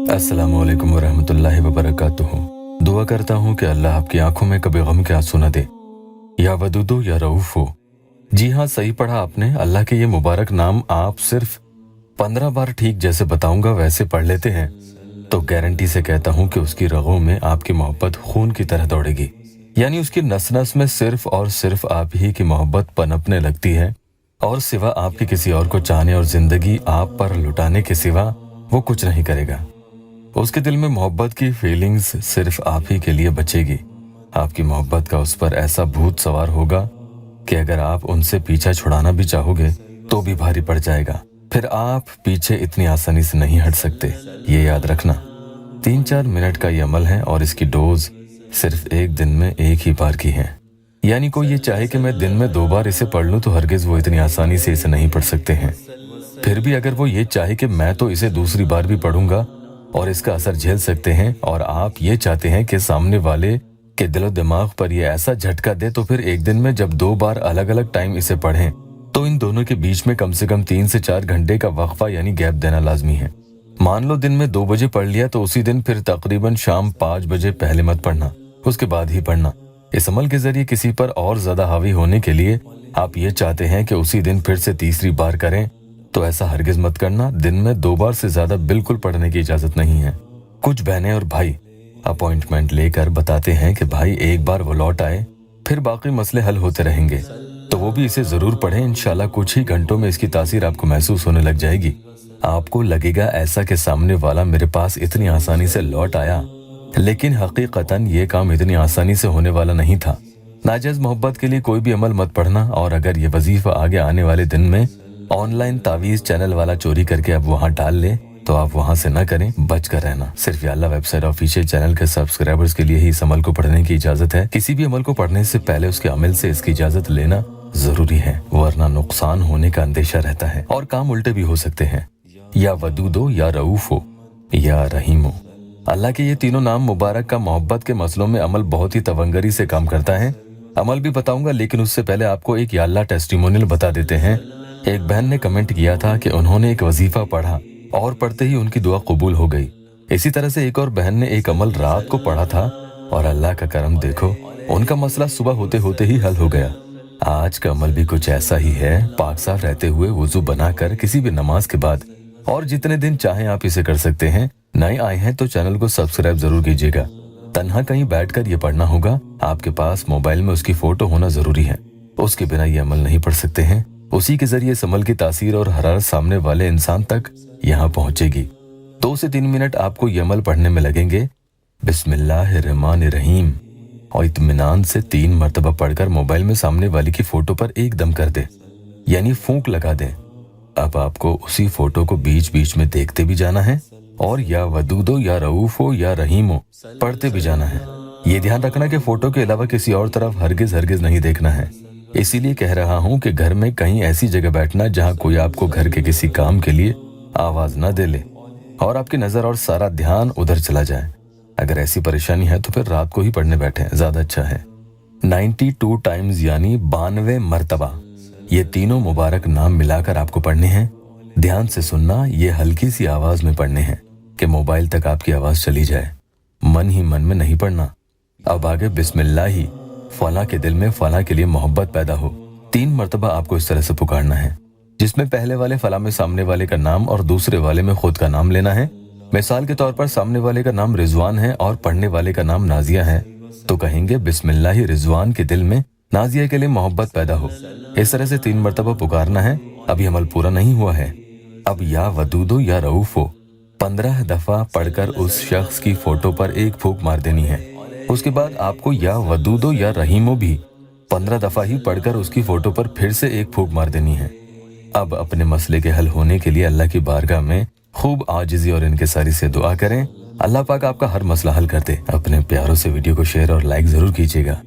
अस्सलामु अलैकुम वरहमतुल्लाहि वबरकातुहू। दुआ करता हूँ कि अल्लाह आपकी आंखों में कभी गम के आंसू न दे। या वदूदो या रऊफो। जी हाँ, सही पढ़ा आपने। अल्लाह के ये मुबारक नाम आप सिर्फ 15 बार ठीक जैसे बताऊंगा वैसे पढ़ लेते हैं तो गारंटी से कहता हूँ कि उसकी रगों में आपकी मोहब्बत खून की तरह दौड़ेगी। यानी उसकी नस नस में सिर्फ और सिर्फ आप ही की मोहब्बत पनपने लगती है और सिवा आपकी किसी और को चाहने और जिंदगी आप पर लुटाने के सिवा वो कुछ नहीं करेगा। उसके दिल में मोहब्बत की फीलिंग्स सिर्फ आप ही के लिए बचेगी। आपकी मोहब्बत का उस पर ऐसा भूत सवार होगा कि अगर आप उनसे पीछा छुड़ाना भी चाहोगे तो भी भारी पड़ जाएगा। फिर आप पीछे इतनी आसानी से नहीं हट सकते, ये याद रखना। 3-4 मिनट का ये अमल है और इसकी डोज सिर्फ एक दिन में एक ही बार की है। यानी कोई ये चाहे कि मैं दिन में 2 बार इसे पढ़ लूं तो हरगिज वो इतनी आसानी से इसे नहीं पढ़ सकते हैं। फिर भी अगर वो ये चाहे कि मैं तो इसे दूसरी बार भी पढ़ूंगा और इसका असर झेल सकते हैं और आप ये चाहते हैं कि सामने वाले के दिलो दिमाग पर ये ऐसा झटका दे तो फिर एक दिन में जब 2 बार अलग अलग टाइम इसे पढ़ें तो इन दोनों के बीच में कम से कम 3 से 4 घंटे का वक्फा यानी गैप देना लाजमी है। मान लो दिन में 2 बजे पढ़ लिया तो उसी दिन फिर तकरीबन शाम 5 बजे पहले मत पढ़ना, उसके बाद ही पढ़ना। इस अमल के जरिए किसी पर और ज्यादा हावी होने के लिए आप ये चाहते हैं कि उसी दिन फिर से तीसरी बार करें तो ऐसा हरगिज मत करना। दिन में 2 बार से ज्यादा बिल्कुल पढ़ने की इजाजत नहीं है। कुछ बहनें और भाई अपॉइंटमेंट लेकर बताते हैं कि भाई एक बार वो लौट आए फिर बाकी मसले हल होते रहेंगे, तो वो भी इसे जरूर पढ़ें। इंशाल्लाह कुछ ही घंटों में इसकी तासीर आपको महसूस होने लग जाएगी। आपको लगेगा ऐसा कि सामने वाला मेरे पास इतनी आसानी से लौट आया, लेकिन हकीकतन ये काम इतनी आसानी से होने वाला नहीं था। नाजायज मोहब्बत के लिए कोई भी अमल मत पढ़ना और अगर ये वजीफा आगे आने वाले दिन में ऑनलाइन तावीज चैनल वाला चोरी करके अब वहाँ डाल ले तो आप वहाँ से न करें, बच कर रहना। सिर्फ या अल्लाह वेबसाइट ऑफिशियल चैनल के सब्सक्राइबर्स के लिए ही इस अमल को पढ़ने की इजाजत है। किसी भी अमल को पढ़ने से पहले उसके अमल से इसकी इजाजत लेना जरूरी है, वरना नुकसान होने का अंदेशा रहता है और काम उल्टे भी हो सकते हैं। या वदूदो या रऊफो या रहीमो। अल्लाह के ये तीनों नाम मुबारक का मोहब्बत के मसलों में अमल बहुत ही तवंगरी से काम करता है। अमल भी बताऊंगा, लेकिन उससे पहले आपको एक या अल्लाह टेस्टिमोनियल बता देते हैं। एक बहन ने कमेंट किया था कि उन्होंने एक वजीफा पढ़ा और पढ़ते ही उनकी दुआ कबूल हो गई। इसी तरह से एक और बहन ने एक अमल रात को पढ़ा था और अल्लाह का करम देखो, उनका मसला सुबह होते होते ही हल हो गया। आज का अमल भी कुछ ऐसा ही है। पाक साफ रहते हुए वुजू बनाकर किसी भी नमाज के बाद और जितने दिन चाहें आप इसे कर सकते हैं। नए आए हैं तो चैनल को सब्सक्राइब जरूर कीजिएगा। तन्हा कहीं बैठकर ये पढ़ना होगा, आपके पास मोबाइल में उसकी फोटो होना जरूरी है, उसके बिना ये अमल नहीं पढ़ सकते हैं। उसी के जरिए इस अमल की तासीर और हरारत सामने वाले इंसान तक यहाँ पहुंचेगी। 2 से 3 मिनट आपको ये अमल पढ़ने में लगेंगे। बिस्मिल्लाहिर्रहमानिर्रहीम और इत्मीनान से 3 मरतबा पढ़कर मोबाइल में सामने वाले की फोटो पर एक दम कर दे, यानी फूंक लगा दे। अब आपको उसी फोटो को बीच बीच में देखते भी जाना है और या वदूदो या रऊफो या रहीमो पढ़ते भी जाना है। ये ध्यान रखना कि फोटो के अलावा किसी और तरफ हरगिज हरगिज नहीं देखना है। इसीलिए कह रहा हूँ कि घर में कहीं ऐसी जगह बैठना जहाँ कोई आपको घर के किसी काम के लिए आवाज न दे ले और आपकी नजर और सारा ध्यान उधर चला जाए। अगर ऐसी परेशानी है तो फिर रात को ही पढ़ने बैठे, ज्यादा अच्छा है। 92 टाइम्स यानी 92 मरतबा ये तीनों मुबारक नाम मिलाकर आपको पढ़ने हैं। ध्यान से सुनना, ये हल्की सी आवाज में पढ़ने हैं कि मोबाइल तक आपकी आवाज चली जाए। मन ही मन में नहीं पढ़ना। अब आगे बिस्मिल्लाही फला के दिल में फला के लिए मोहब्बत पैदा हो 3 मरतबा आपको इस तरह से पुकारना है, जिसमें पहले वाले फला में सामने वाले का नाम और दूसरे वाले में खुद का नाम लेना है। मिसाल के तौर पर सामने वाले का नाम रिजवान है और पढ़ने वाले का नाम नाजिया है तो कहेंगे बिस्मिल्लाही रिजवान के दिल में नाजिया के लिए मोहब्बत पैदा हो। इस तरह से 3 मरतबा पुकारना है। अभी अमल पूरा नहीं हुआ है। अब या वदूदो या रऊफो 15 दफा पढ़कर उस शख्स की फोटो पर एक फूंक मार देनी है। उसके बाद आपको या वदूदो या रहीमो भी 15 दफा ही पढ़कर उसकी फोटो पर फिर से एक फूंक मार देनी है। अब अपने मसले के हल होने के लिए अल्लाह की बारगाह में खूब आजिज़ी और इनकिसारी से दुआ करें। अल्लाह पाक आपका हर मसला हल कर दे। अपने प्यारों से वीडियो को शेयर और लाइक जरूर कीजिएगा।